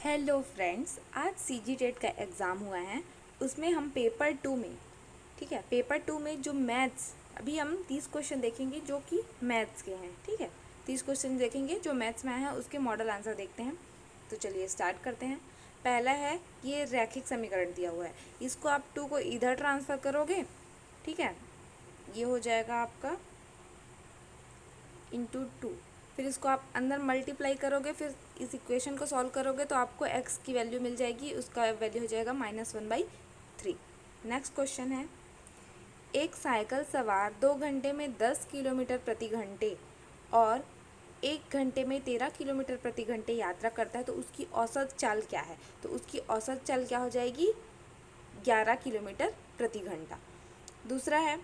Hello friends, आज CG TET का exam हुआ है। उसमें हम पेपर 2 में, ठीक है, पेपर 2 में जो मैथ्स, अभी हम 30 क्वेश्चन देखेंगे जो कि मैथ्स के हैं। ठीक है, 30 क्वेश्चन देखेंगे जो मैथ्स में आए हैं, उसके मॉडल आंसर देखते हैं। तो चलिए स्टार्ट करते हैं। पहला है, ये रैखिक समीकरण दिया हुआ है, इसको आप 2 को इधर ट्रांसफ़र करोगे। ठीक है, ये हो जाएगा आपका इंटू 2। फिर इसको आप अंदर मल्टीप्लाई करोगे, फिर इस इक्वेशन को सॉल्व करोगे तो आपको x की वैल्यू मिल जाएगी, उसका वैल्यू हो जाएगा -1/3। नेक्स्ट क्वेश्चन है, एक साइकिल सवार 2 घंटे में 10 किलोमीटर प्रति घंटे और 1 घंटे में 13 किलोमीटर प्रति घंटे यात्रा करता है, तो उसकी औसत चाल क्या है? तो उसकी औसत चाल क्या हो जाएगी? 11 किलोमीटर प्रति घंटा। दूसरा है,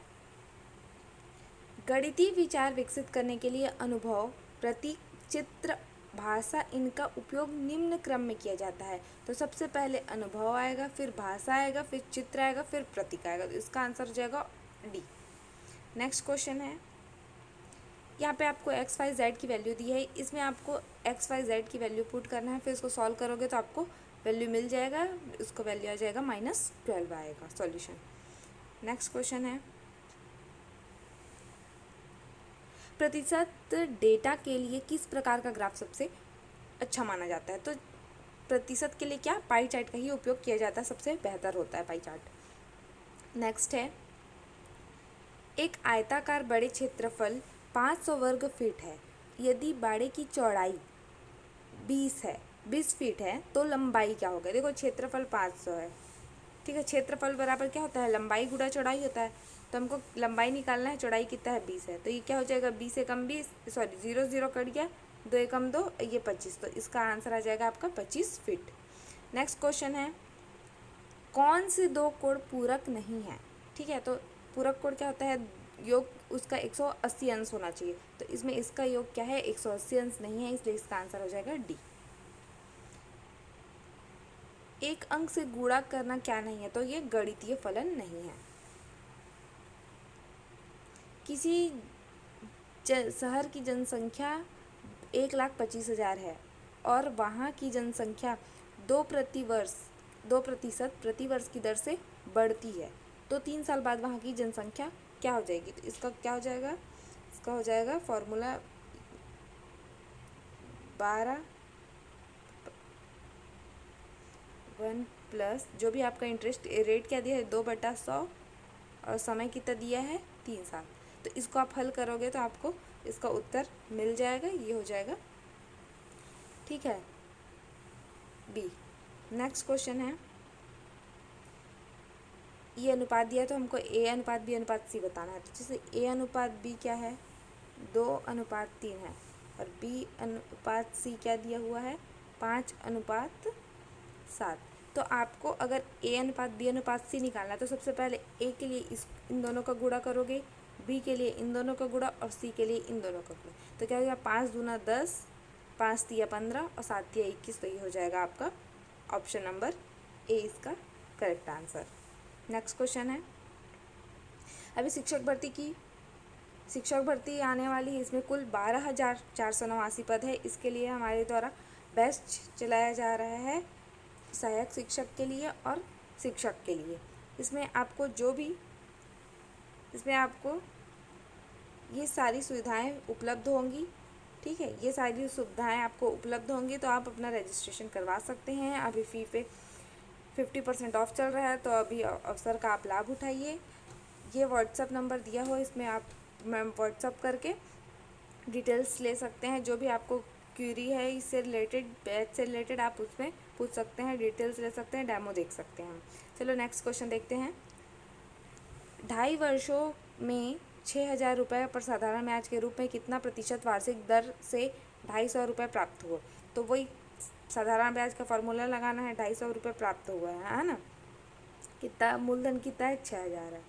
गणितीय विचार विकसित करने के लिए अनुभव, प्रतीक, चित्र, भाषा, इनका उपयोग निम्न क्रम में किया जाता है। तो सबसे पहले अनुभव आएगा, फिर भाषा आएगा, फिर चित्र आएगा, फिर प्रतीक आएगा। तो इसका आंसर हो जाएगा डी। नेक्स्ट क्वेश्चन है, यहाँ पे आपको एक्स वाई जेड की वैल्यू दी है, इसमें आपको एक्स वाई जेड की वैल्यू पुट करना है, फिर इसको सॉल्व करोगे तो आपको वैल्यू मिल जाएगा, उसको वैल्यू आ जाएगा -12 आएगा सॉल्यूशन। नेक्स्ट क्वेश्चन है, प्रतिशत डेटा के लिए किस प्रकार का ग्राफ सबसे अच्छा माना जाता है? तो प्रतिशत के लिए क्या, पाई चार्ट का ही उपयोग किया जाता है, सबसे बेहतर होता है पाई चार्ट। नेक्स्ट है, एक आयताकार बड़े क्षेत्रफल 500 वर्ग फीट है, यदि बाड़े की चौड़ाई 20 फीट है तो लंबाई क्या होगा? देखो क्षेत्रफल 500 है, ठीक है, क्षेत्रफल बराबर क्या होता है? लंबाई गुणा चौड़ाई होता है। तो हमको लंबाई निकालना है, चौड़ाई कितना है? 20 है, तो ये क्या हो जाएगा? 20 एकम 20, सॉरी 0 0 कट गया, 2 एकम 2, ये 25, तो इसका आंसर आ जाएगा आपका 25 फीट। नेक्स्ट क्वेश्चन है, कौन से दो कोण पूरक नहीं है? ठीक है, तो पूरक कोण क्या होता है? योग उसका 180 अंश होना चाहिए, तो इसमें इसका योग क्या है? 180 अंश नहीं है, इसलिए इसका आंसर हो जाएगा डी। एक अंक से गुणा करना क्या नहीं है? तो ये गणितीय फलन नहीं है। किसी शहर की जनसंख्या 1,25,000 है और वहाँ की जनसंख्या 2% प्रति वर्ष की दर से बढ़ती है, तो 3 साल बाद वहाँ की जनसंख्या क्या हो जाएगी? तो इसका क्या हो जाएगा? इसका हो जाएगा फॉर्मूला 12 1 प्लस जो भी आपका इंटरेस्ट रेट क्या दिया है 2/100 और समय कितना दिया है? 3 साल। तो इसको आप हल करोगे तो आपको इसका उत्तर मिल जाएगा, ये हो जाएगा, ठीक है, बी। नेक्स्ट क्वेश्चन है, ये अनुपात दिया है तो हमको ए अनुपात बी अनुपात सी बताना है। तो जैसे ए अनुपात बी क्या है? 2:3 है, और बी अनुपात सी क्या दिया हुआ है? 5:7। तो आपको अगर ए अनुपात बी अनुपात सी निकालना है तो सबसे पहले ए के लिए इन दोनों का गुणा करोगे, बी के लिए इन दोनों का गुणा और सी के लिए इन दोनों का गुणा। तो क्या हो जाएगा? 5 दूना 10, 5 तिया 15 और 7 तिया 21। तो ये हो जाएगा आपका ऑप्शन नंबर ए इसका करेक्ट आंसर। नेक्स्ट क्वेश्चन है, अभी शिक्षक भर्ती आने वाली है, इसमें कुल 12,489 पद है। इसके लिए हमारे द्वारा बेस्ट चलाया जा रहा है सहायक शिक्षक के लिए और शिक्षक के लिए। इसमें आपको ये सारी सुविधाएं उपलब्ध होंगी, ठीक है, ये सारी सुविधाएं आपको उपलब्ध होंगी, तो आप अपना रजिस्ट्रेशन करवा सकते हैं। अभी फ़ी पे 50% ऑफ चल रहा है, तो अभी अवसर का आप लाभ उठाइए। ये व्हाट्सअप नंबर दिया हुआ है, इसमें आप व्हाट्सअप करके डिटेल्स ले सकते हैं। जो भी आपको क्यूरी है इससे रिलेटेड, बैच से रिलेटेड, आप उसमें पूछ सकते हैं, डिटेल्स ले सकते हैं, डेमो देख सकते हैं। चलो नेक्स्ट क्वेश्चन देखते हैं, 2.5 वर्षों में 6,000 रुपये पर साधारण ब्याज के रूप में कितना प्रतिशत वार्षिक दर से 250 रुपये प्राप्त हुआ? तो वही साधारण ब्याज का फॉर्मूला लगाना है, 250 रुपये प्राप्त हुआ है ना, कितना मूलधन कितना है? 6,000 है।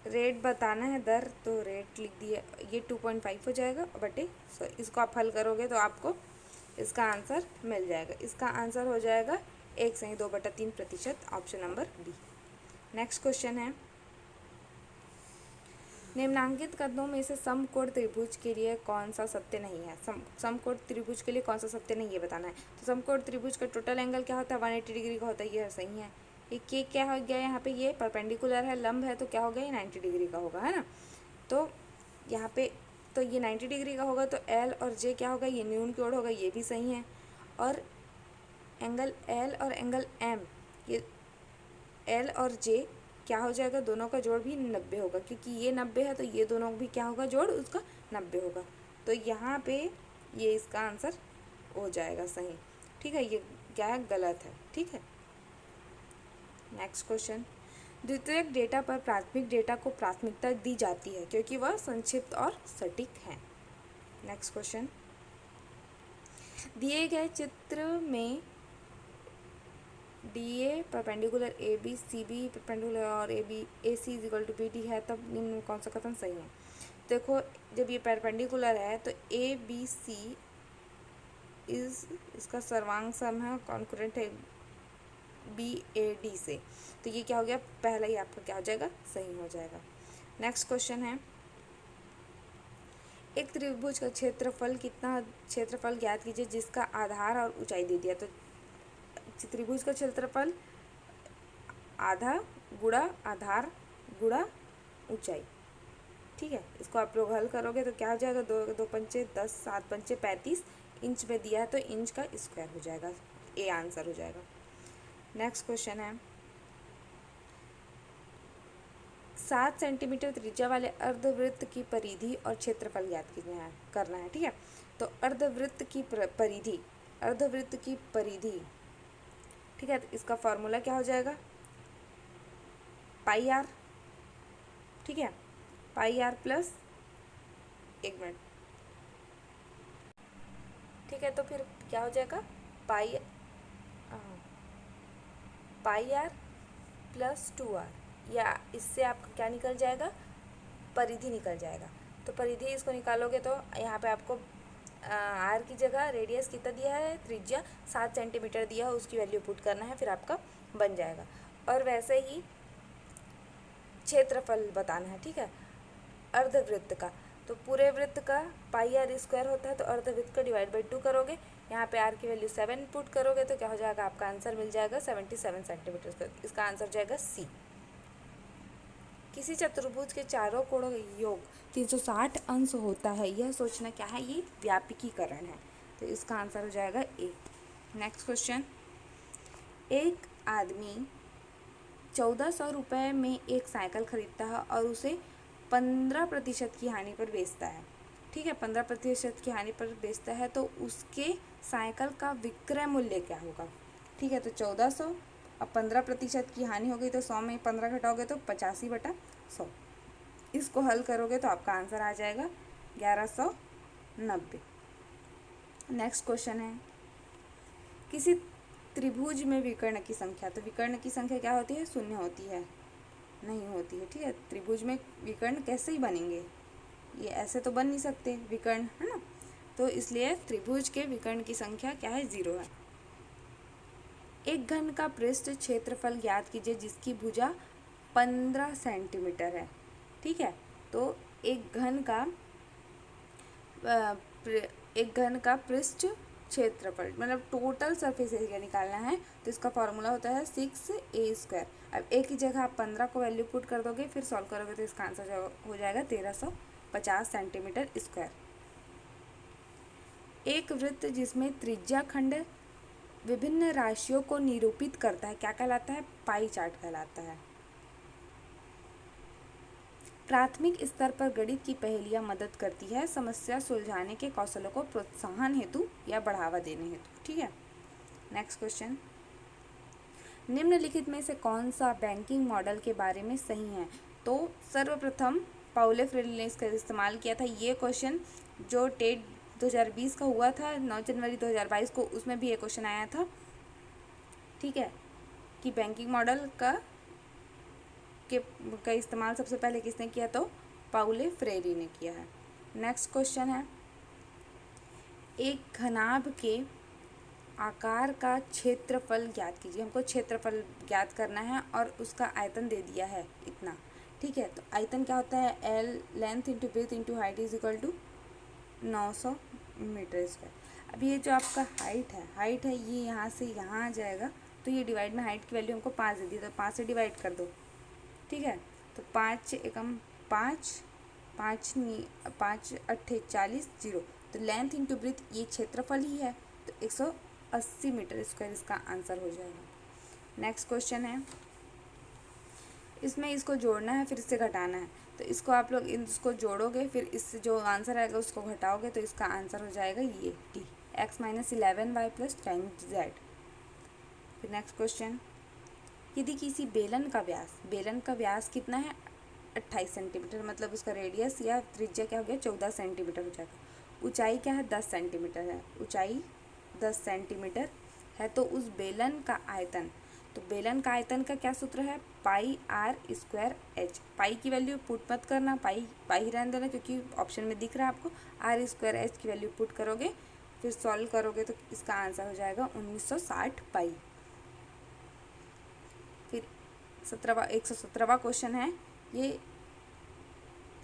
रेट बताना है दर, तो रेट लिख दिया, ये 2.5 हो जाएगा बटे 100। इसको आप हल करोगे तो आपको इसका आंसर मिल जाएगा। इसका आंसर हो जाएगा 1/2/3%, option number B. Next question है, निम्नांकित कथनों में से समकोण त्रिभुज के लिए कौन सा सत्य नहीं है? समकोण त्रिभुज के लिए कौन सा सत्य नहीं है बताना है। तो समकोण त्रिभुज का टोटल एंगल क्या होता है? 180 डिग्री का होता है, ये सही है। ये क्या हो गया यहाँ पे? ये परपेंडिकुलर है, लंब है, तो क्या हो गया? ये 90 डिग्री का होगा, है ना। तो यहाँ पे तो ये 90 डिग्री का होगा, तो एल और जे क्या होगा? ये न्यून की ओर होगा, ये भी सही है। और एंगल एल और एंगल एम, ये एल और जे क्या हो जाएगा? दोनों का जोड़ भी 90 होगा, क्योंकि ये 90 है तो ये दोनों भी क्या होगा? जोड़ उसका 90 होगा। तो यहाँ पे ये इसका आंसर हो जाएगा सही, ठीक है। ये क्या है? गलत है, ठीक है। नेक्स्ट क्वेश्चन, द्वितीयक डेटा पर प्राथमिक डेटा को प्राथमिकता दी जाती है क्योंकि वह संक्षिप्त और सटीक है। नेक्स्ट क्वेश्चन, दिए गए चित्र में D A perpendicular A B, C B perpendicular और A B, A C is equal to B D है, तब निम्न में कौन सा कथन सही है? देखो, जब ये परपेंडिकुलर है तो ए बी सी इज, इसका सर्वांग सम है, कॉन्करेंट है बी ए डी से, तो ये क्या हो गया? पहला ही आपका क्या हो जाएगा? सही हो जाएगा। नेक्स्ट क्वेश्चन है, एक त्रिभुज का क्षेत्रफल कितना? क्षेत्रफल ज्ञात कीजिए जिसका आधार और ऊंचाई दे दिया। तो त्रिभुज का क्षेत्रफल आधा गुणा आधार गुणा ऊंचाई, ठीक है। इसको आप लोग हल करोगे तो क्या हो जाएगा? 2 पंचे 10, 7 पंचे 35 इंच में दिया है तो इंच का स्क्वायर हो जाएगा, ए आंसर हो जाएगा। नेक्स्ट क्वेश्चन है, 7 सेंटीमीटर त्रिज्या वाले अर्धवृत्त की परिधि और क्षेत्रफल ज्ञात करना है, ठीक है। तो अर्धवृत्त की परिधि, अर्धवृत्त की परिधि, ठीक है, तो इसका फॉर्मूला क्या हो जाएगा? पाई आर, ठीक है, पाई आर प्लस, एक मिनट, ठीक है। तो फिर क्या हो जाएगा? पाई आर प्लस 2r, या इससे आपका क्या निकल जाएगा? परिधि निकल जाएगा। तो परिधि इसको निकालोगे तो यहाँ पे आपको आर की जगह रेडियस कितना दिया है? त्रिज्या 7 सेंटीमीटर दिया है, उसकी वैल्यू पुट करना है, फिर आपका बन जाएगा। और वैसे ही क्षेत्रफल बताना है, ठीक है, अर्धवृत्त का। तो पूरे वृत्त का पाई आर स्क्वायर होता है, तो अर्धवृत्त का डिवाइड बाई 2 करोगे, यहाँ पे आर की वैल्यू 7 पुट करोगे तो क्या हो जाएगा? आपका आंसर मिल जाएगा 77 सेंटीमीटर स्क्वायर। इसका आंसर जाएगा सी। किसी चतुर्भुज के चारों कोणों का योग 360 अंश होता है, यह सोचना क्या है? ये व्यापकीकरण है, तो इसका आंसर हो जाएगा ए। नेक्स्ट क्वेश्चन, एक आदमी 1400 रुपये में एक साइकिल खरीदता है और उसे 15% की हानि पर बेचता है, ठीक है। 15% की हानि पर बेचता है तो उसके साइकिल का विक्रय मूल्य क्या होगा? ठीक है, तो 1400, अब 15% की हानि हो गई तो 100 में 15 घटाओगे तो 85/100। इसको हल करोगे तो आपका आंसर आ जाएगा 1190। नेक्स्ट क्वेश्चन है, किसी त्रिभुज में विकर्ण की संख्या, तो विकर्ण की संख्या क्या होती है? शून्य होती है, नहीं होती है, ठीक है। त्रिभुज में विकर्ण कैसे ही बनेंगे? ये ऐसे तो बन नहीं सकते विकर्ण, है ना। तो इसलिए त्रिभुज के विकर्ण की संख्या क्या है? 0 है। एक घन का पृष्ठ क्षेत्रफल ज्ञात कीजिए जिसकी भुजा 15 सेंटीमीटर है, ठीक है। तो एक घन का पृष्ठ क्षेत्रफल मतलब टोटल सरफेस एरिया निकालना है, तो इसका फॉर्मूला होता है 6a²। अब ए की जगह आप 15 को वैल्यू पुट कर दोगे, फिर सॉल्व करोगे तो इसका आंसर हो जाएगा 1350 सेंटीमीटर स्क्वायर। एक वृत्त जिसमें त्रिज्या खंड विभिन्न राशियों को निरूपित करता है क्या कहलाता है? पाई चार्ट कहलाता है। प्राथमिक स्तर पर गणित की पहेलियां मदद करती है समस्या सुलझाने के कौशलों को प्रोत्साहन हेतु या बढ़ावा देने हेतु, ठीक है। नेक्स्ट क्वेश्चन, निम्नलिखित में से कौन सा बैंकिंग मॉडल के बारे में सही है? तो सर्वप्रथम पाउलो फ्रेरी ने इसका इस्तेमाल किया था। ये क्वेश्चन जो टेट 2020 का हुआ था 9 जनवरी 2022 को, उसमें भी ये क्वेश्चन आया था, ठीक है, कि बैंकिंग मॉडल का इस्तेमाल सबसे पहले किसने किया? तो पाउलो फ्रेरी ने किया है। नेक्स्ट क्वेश्चन है, एक घनाभ के आकार का क्षेत्रफल ज्ञात कीजिए। हमको क्षेत्रफल ज्ञात करना है और उसका आयतन दे दिया है इतना, ठीक है। तो आयतन क्या होता है, L length into breadth into height is equal to 900 metre square. अब ये जो आपका हाइट है ये यहाँ से यहाँ आ जाएगा, तो ये डिवाइड में हाइट की वैल्यू हमको 5 दे दी, तो 5 से डिवाइड कर दो, ठीक है। तो 5 एकम 5, 5 अट्ठे 40, 0। तो लेंथ इंटू ब्रेथ ये क्षेत्रफल ही है, तो 180 मीटर स्क्वायर इसका आंसर हो जाएगा। नेक्स्ट क्वेश्चन है, इसमें इसको जोड़ना है फिर इससे घटाना है, तो इसको आप लोग इसको जोड़ोगे फिर इससे जो आंसर आएगा उसको घटाओगे, तो इसका आंसर हो जाएगा ये T, x minus 11y plus 10z। फिर नेक्स्ट क्वेश्चन, यदि किसी बेलन का व्यास कितना है 28 सेंटीमीटर, मतलब उसका रेडियस या त्रिज्या क्या हो गया 14 सेंटीमीटर हो जाएगा। ऊंचाई क्या है 10 सेंटीमीटर है, ऊंचाई 10 सेंटीमीटर है, तो उस बेलन का आयतन, तो बेलन का आयतन का क्या सूत्र है, पाई आर स्क्वायर एच। पाई की वैल्यू पुट मत करना, पाई ही रहने देना क्योंकि ऑप्शन में दिख रहा है आपको। आर स्क्वायर एच की वैल्यू पुट करोगे फिर सॉल्व करोगे तो इसका आंसर हो जाएगा 1960 पाई। फिर 117वां क्वेश्चन है, ये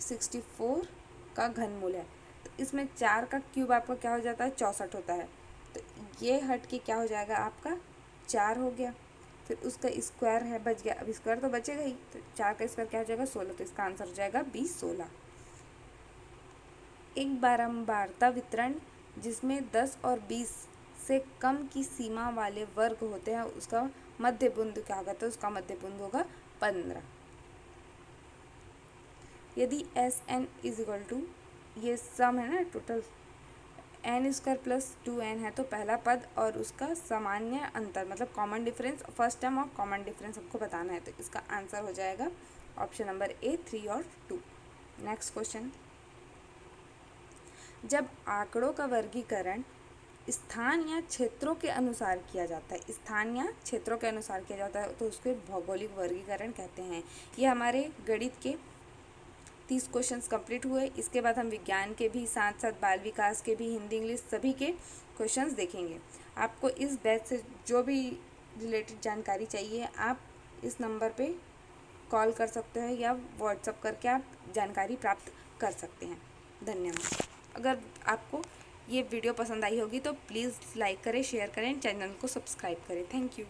64 का घनमूल है, तो इसमें 4 का क्यूब आपका क्या हो जाता है 64 होता है, तो ये हट के क्या हो जाएगा आपका 4 हो गया। फिर उसका स्क्वायर है बच गया, अब स्क्वायर तो बचेगा ही, तो 4 का स्क्वायर क्या हो जाएगा 16, तो इसका आंसर हो जाएगा 20, 16। एक बारंबारता वितरण जिसमें 10 और 20 से कम की सीमा वाले वर्ग होते हैं, उसका मध्य बिंदु क्या होगा, तो उसका मध्य बिंदु होगा 15। यदि S N is equal to, ये सम है ना total, N square plus 2n है, तो पहला पद और उसका सामान्य अंतर मतलब कॉमन डिफरेंस, फर्स्ट टर्म और कॉमन डिफरेंस हमको बताना है, तो इसका आंसर हो जाएगा ऑप्शन नंबर ए 3 और 2। नेक्स्ट क्वेश्चन, जब आंकड़ों का वर्गीकरण स्थान या क्षेत्रों के अनुसार किया जाता है, स्थान या क्षेत्रों के अनुसार किया जाता है, तो उसको भौगोलिक वर्गीकरण कहते हैं। ये हमारे गणित के 30 क्वेश्चंस कंप्लीट हुए। इसके बाद हम विज्ञान के भी साथ साथ बाल विकास के भी, हिंदी इंग्लिश सभी के क्वेश्चंस देखेंगे। आपको इस बैच से जो भी रिलेटेड जानकारी चाहिए आप इस नंबर पे कॉल कर सकते हैं या व्हाट्सअप करके आप जानकारी प्राप्त कर सकते हैं। धन्यवाद। अगर आपको ये वीडियो पसंद आई होगी तो प्लीज़ लाइक करें, शेयर करें, चैनल को सब्सक्राइब करें। Thank you.